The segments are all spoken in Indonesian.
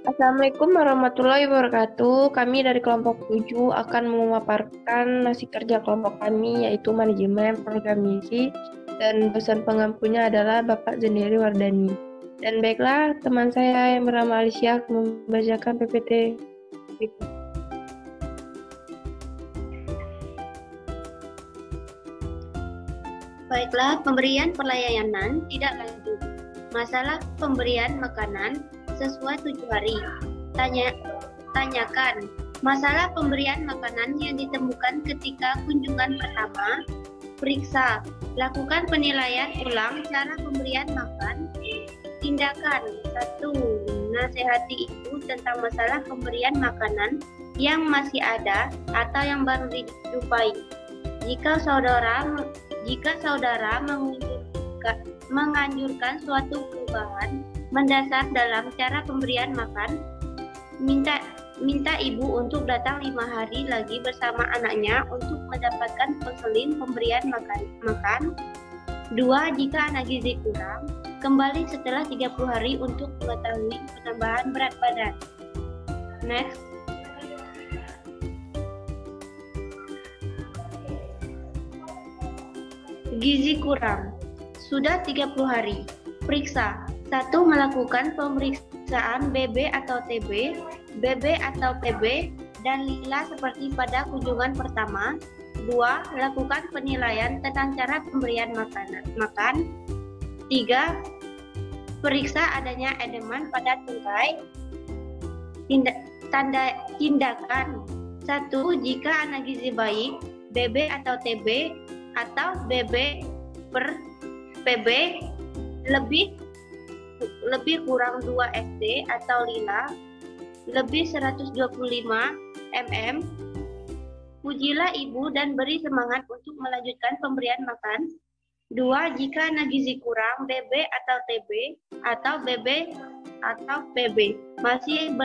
Assalamualaikum warahmatullahi wabarakatuh. Kami dari kelompok 7 akan memaparkan nasi kerja kelompok kami, yaitu manajemen program misi, dan dosen pengampunya adalah Bapak Zenderi Wardani. Dan baiklah, teman saya yang bernama Alicia membacakan PPT berikut. Baiklah, pemberian pelayanan tidak lanjut. Masalah pemberian makanan sesuai 7 hari. Tanyakan masalah pemberian makanan yang ditemukan ketika kunjungan pertama. Periksa, lakukan penilaian ulang cara pemberian makan. Tindakan 1. Nasihati ibu tentang masalah pemberian makanan yang masih ada atau yang baru dijumpai. Jika saudara menganjurkan suatu perubahan mendasar dalam cara pemberian makan, minta ibu untuk datang 5 hari lagi bersama anaknya untuk mendapatkan konseling pemberian makan. 2. Jika anak gizi kurang, kembali setelah 30 hari untuk mengetahui penambahan berat badan. Next. Gizi kurang. Sudah 30 hari. Periksa. 1. Melakukan pemeriksaan BB atau TB, BB atau TB, dan lila seperti pada kunjungan pertama. 2. Lakukan penilaian tentang cara pemberian makan. 3. Periksa adanya edeman pada tungkai. Tindakan. 1. Jika anak gizi baik, BB atau TB atau BB per PB lebih kurang 2 SD atau lila lebih 125 mm, pujilah ibu dan beri semangat untuk melanjutkan pemberian makan. 2. Jika anak gizi kurang, BB atau TB atau BB atau PB masih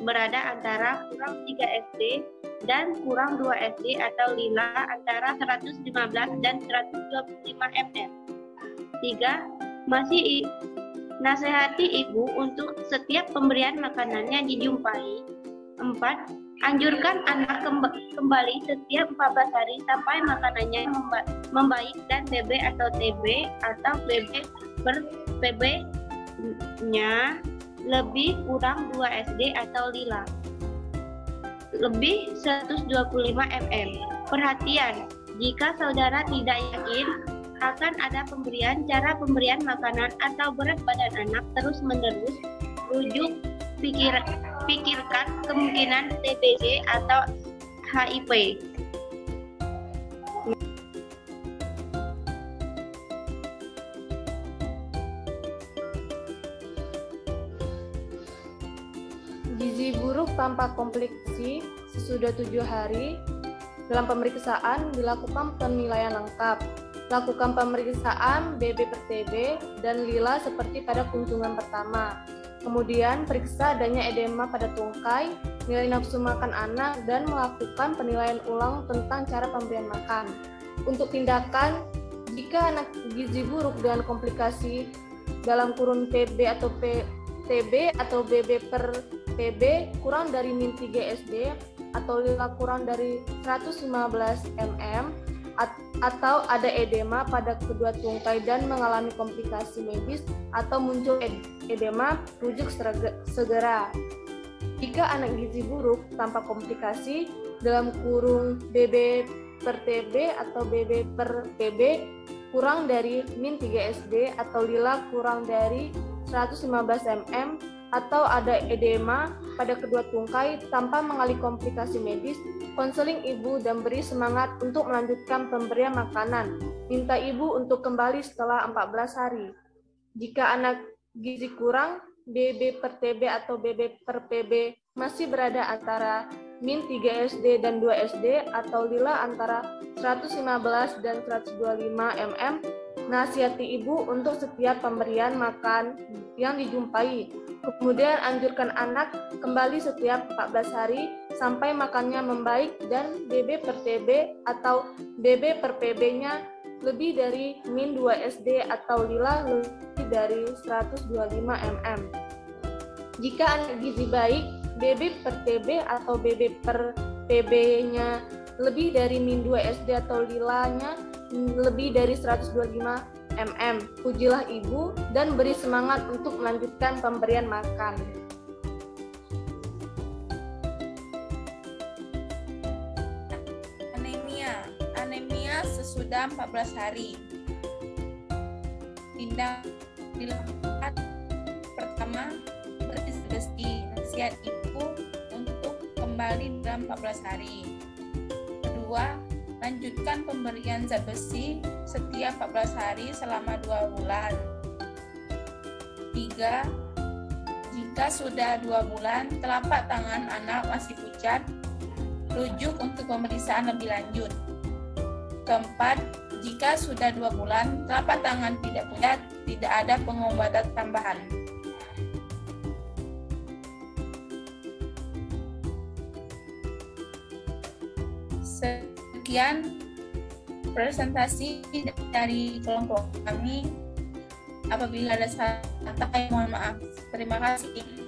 berada antara kurang 3 SD dan kurang 2 SD atau lila antara 115 dan 125 mm. 3. Masih nasihati ibu untuk setiap pemberian makanannya dijumpai. 4. Anjurkan anak kembali setiap 14 hari sampai makanannya membaik dan BB atau TB atau BB per PB-nya lebih kurang 2 SD atau lila lebih 125 mm. Perhatian, jika saudara tidak yakin akan ada cara pemberian makanan atau berat badan anak terus-menerus, pikirkan kemungkinan TBC atau HIV. Gizi buruk tanpa komplikasi sesudah 7 hari. Dalam pemeriksaan dilakukan penilaian lengkap. Lakukan pemeriksaan BB per TB dan lila seperti pada kunjungan pertama. Kemudian periksa adanya edema pada tungkai, nilai nafsu makan anak, dan melakukan penilaian ulang tentang cara pemberian makan. Untuk tindakan, jika anak gizi buruk dengan komplikasi dalam kurun PB atau TB atau BB per PB kurang dari min 3 SD atau lila kurang dari 115 mm atau ada edema pada kedua tungkai dan mengalami komplikasi medis atau muncul edema, rujuk segera. Jika anak gizi buruk tanpa komplikasi dalam kurung BB per TB atau BB per PB kurang dari min 3 SD atau lila kurang dari 115 mm atau ada edema pada kedua tungkai tanpa mengalami komplikasi medis, konseling ibu dan beri semangat untuk melanjutkan pemberian makanan. Minta ibu untuk kembali setelah 14 hari. Jika anak gizi kurang, BB per TB atau BB per PB masih berada antara min 3 SD dan 2 SD atau lila antara 115 dan 125 mm, nasihati ibu untuk setiap pemberian makan yang dijumpai. Kemudian anjurkan anak kembali setiap 14 hari sampai makannya membaik dan BB per TB atau BB per PB-nya lebih dari min 2 SD atau lila lebih dari 125 mm. Jika anak gizi baik, BB per TB atau BB per PB-nya lebih dari min 2 SD atau lilanya lebih dari 125 mm. Pujilah ibu dan beri semangat untuk melanjutkan pemberian makan. Anemia sesudah 14 hari. Tindakan dilakukan pertama, beri besi nasihat ibu untuk kembali dalam 14 hari. Kedua, lanjutkan pemberian zat besi setiap 14 hari selama 2 bulan. 3. Jika sudah 2 bulan, telapak tangan anak masih pucat, rujuk untuk pemeriksaan lebih lanjut. Keempat, jika sudah 2 bulan, telapak tangan tidak pucat, tidak ada pengobatan tambahan. Sekian presentasi dari kelompok kami. Apabila ada salah kata, mohon maaf. Terima kasih.